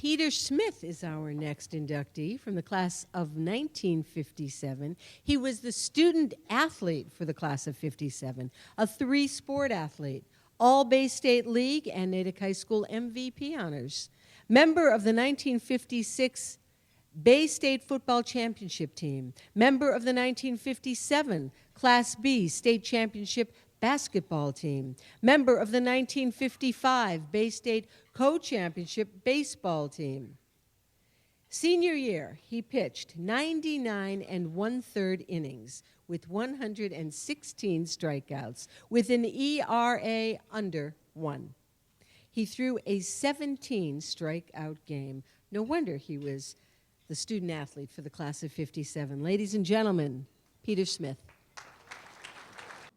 Peter Smith is our next inductee from the class of 1957. He was the student athlete for the class of 57, a three-sport athlete, all Bay State League and Natick High School MVP honors. Member of the 1956 Bay State Football Championship team, member of the 1957 Class B State Championship basketball team, member of the 1955 Bay State Co-Championship baseball team. Senior year, he pitched 99 1/3 innings with 116 strikeouts with an ERA under 1. He threw a 17 strikeout game. No wonder he was the student athlete for the class of 57. Ladies and gentlemen, Peter Smith.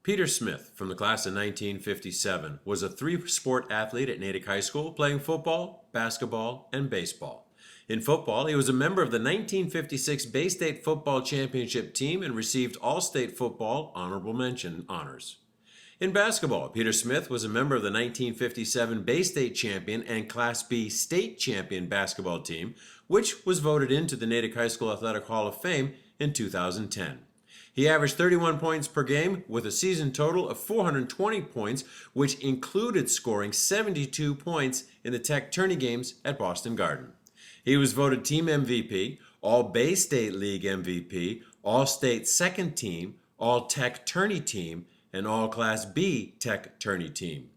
Peter Smith, from the class of 1957, was a three-sport athlete at Natick High School, playing football, basketball, and baseball. In football, he was a member of the 1956 Bay State Football Championship team and received All-State Football Honorable Mention honors. In basketball, Peter Smith was a member of the 1957 Bay State Champion and Class B State Champion basketball team, which was voted into the Natick High School Athletic Hall of Fame in 2010. He averaged 31 points per game with a season total of 420 points, which included scoring 72 points in the Tech tourney games at Boston Garden. He was voted Team MVP, All-Bay State League MVP, All-State Second Team, All-Tech Tourney Team, and All-Class B Tech Tourney Team.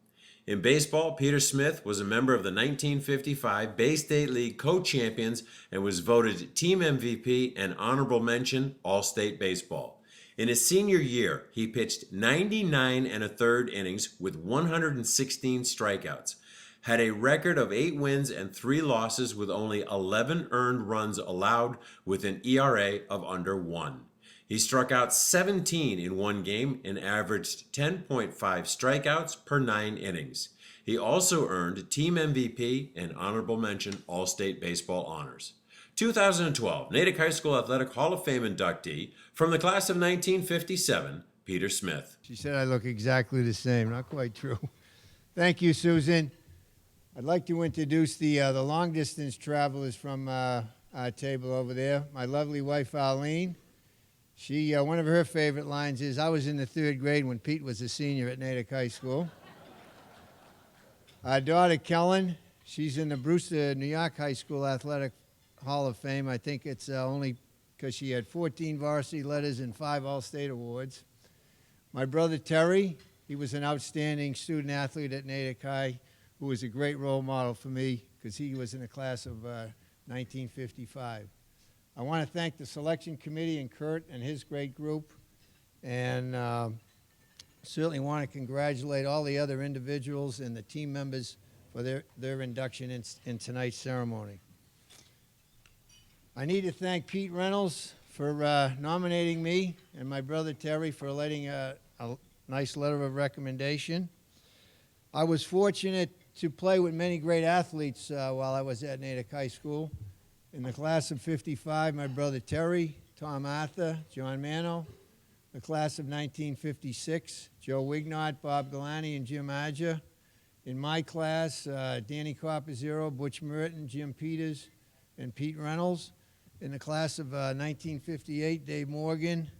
In baseball, Peter Smith was a member of the 1955 Bay State League co-champions and was voted Team MVP and Honorable Mention All-State Baseball. In his senior year, he pitched 99 1/3 innings with 116 strikeouts, had a record of 8 wins and 3 losses with only 11 earned runs allowed with an ERA of under 1. He struck out 17 in one game and averaged 10.5 strikeouts per 9 innings. He also earned Team MVP and Honorable Mention All-State Baseball honors. 2012 Natick High School Athletic Hall of Fame inductee from the class of 1957, Peter Smith. She said I look exactly the same. Not quite true. Thank you, Susan. I'd like to introduce the long-distance travelers from our table over there. My lovely wife, Arlene. She, one of her favorite lines is, I was in the 3rd grade when Pete was a senior at Natick High School. Our daughter, Kellen, she's in the Brewster, New York High School Athletic Hall of Fame. I think it's only because she had 14 varsity letters and 5 All-State awards. My brother, Terry, he was an outstanding student athlete at Natick High who was a great role model for me because he was in the class of 1955. I want to thank the selection committee and Kurt and his great group, and certainly want to congratulate all the other individuals and the team members for their induction in tonight's ceremony. I need to thank Pete Reynolds for nominating me and my brother Terry for letting a nice letter of recommendation. I was fortunate to play with many great athletes while I was at Natick High School. In the class of 55, my brother Terry, Tom Arthur, John Mano. The class of 1956, Joe Wignott, Bob Galani, and Jim Adja. In my class, Danny Copperzero, Butch Merton, Jim Peters, and Pete Reynolds. In the class of 1958, Dave Morgan,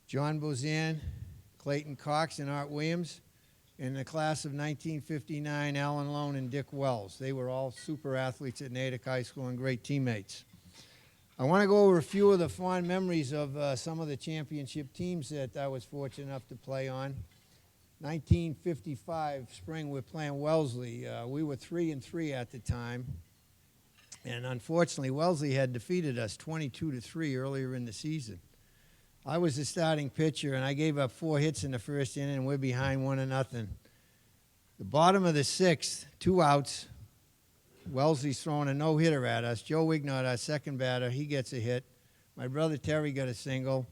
John Bozan, Clayton Cox, and Art Williams. In the class of 1959, Alan Lone and Dick Wells. They were all super athletes at Natick High School and great teammates. I want to go over a few of the fond memories of some of the championship teams that I was fortunate enough to play on. 1955 spring, we're playing Wellesley. We were 3-3 at the time. And unfortunately, Wellesley had defeated us 22-3 earlier in the season. I was the starting pitcher, and I gave up 4 hits in the first inning, and we're behind 1-0. The bottom of the 6th, 2 outs. Wellesley's throwing a no-hitter at us. Joe Wignott, our second batter, he gets a hit. My brother Terry got a single.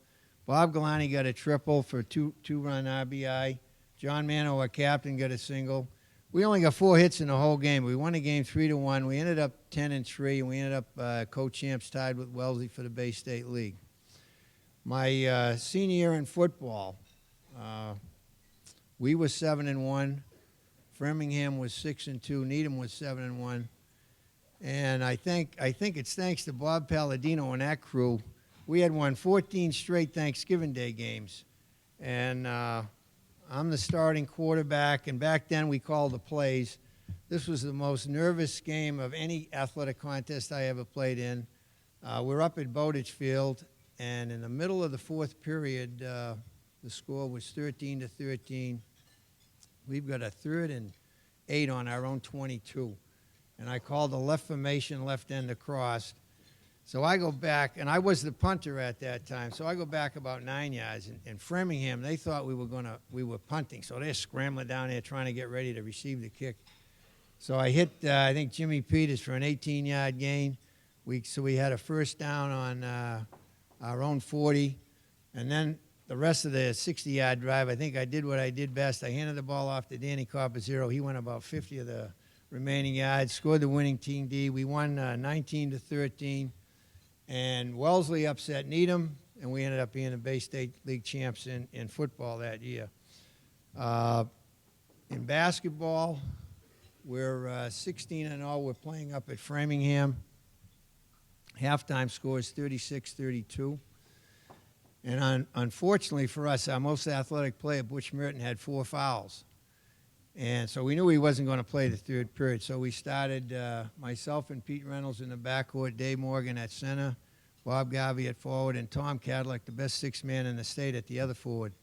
Bob Galani got a triple for 2-run RBI. John Mano, our captain, got a single. We only got 4 hits in the whole game. We won the game 3-1. We ended up 10-3, and we ended up co-champs tied with Wellesley for the Bay State League. My senior year in football, we were 7-1. Framingham was 6-2. Needham was 7-1. And I think it's thanks to Bob Palladino and that crew. We had won 14 straight Thanksgiving Day games. And I'm the starting quarterback, and back then we called the plays. This was the most nervous game of any athletic contest I ever played in. We're up at Bowditch Field, and in the middle of the fourth period, the score was 13-13. We've got a 3rd and 8 on our own 22. And I called the left formation, left end across. So I go back, and I was the punter at that time. So I go back about 9 yards. In Framingham, they thought we were punting. So they're scrambling down there trying to get ready to receive the kick. So I hit, I think, Jimmy Peters for an 18-yard gain. So we had a first down on our own 40. And then the rest of the 60-yard drive, I think I did what I did best. I handed the ball off to Danny Carpazero. He went about 50 of the remaining yards, scored the winning team D. We won 19-13. And Wellesley upset Needham, and we ended up being the Bay State League champs in football that year. In basketball, we're 16-0. We're playing up at Framingham. Halftime score is 36-32. And unfortunately for us, our most athletic player, Butch Merton, had 4 fouls. And so we knew he wasn't going to play the third period. So we started myself and Pete Reynolds in the backcourt, Dave Morgan at center, Bob Garvey at forward, and Tom Cadillac, the best 6th man in the state, at the other forward.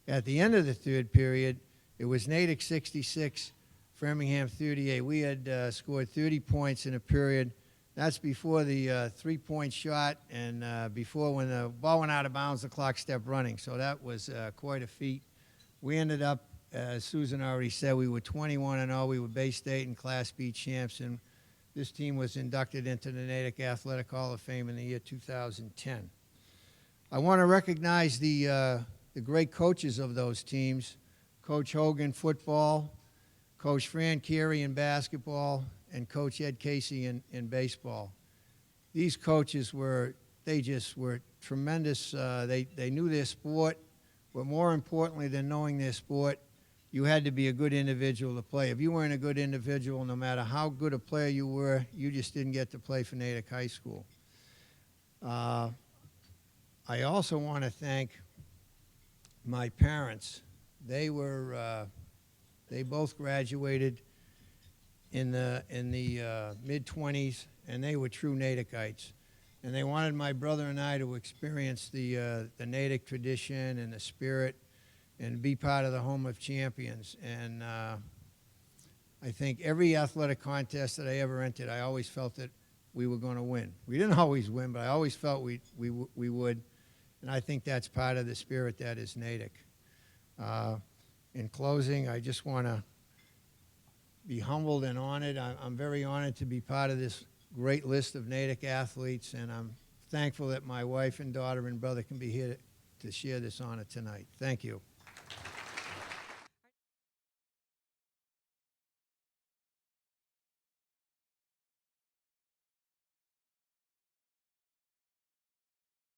At the end of the third period, it was Natick 66, Framingham 38. We had scored 30 points in a period. That's before the 3-point shot and before when the ball went out of bounds, the clock stepped running. So that was quite a feat. We ended up, as Susan already said, we were 21-0. We were Bay State and Class B champs, and this team was inducted into the Natick Athletic Hall of Fame in the year 2010. I want to recognize the great coaches of those teams: Coach Hogan, football; Coach Fran Carey in basketball; and Coach Ed Casey in baseball. These coaches were tremendous. They knew their sport, but more importantly than knowing their sport, you had to be a good individual to play. If you weren't a good individual, no matter how good a player you were, you just didn't get to play for Natick High School. I also want to thank my parents. They both graduated in the mid-20s, and they were true Natickites. And they wanted my brother and I to experience the Natick tradition and the spirit and be part of the Home of Champions. And I think every athletic contest that I ever entered, I always felt that we were going to win. We didn't always win, but I always felt we would. And I think that's part of the spirit that is Natick. In closing, I just want to be humbled and honored. I'm very honored to be part of this great list of Natick athletes, and I'm thankful that my wife and daughter and brother can be here to share this honor tonight. Thank you.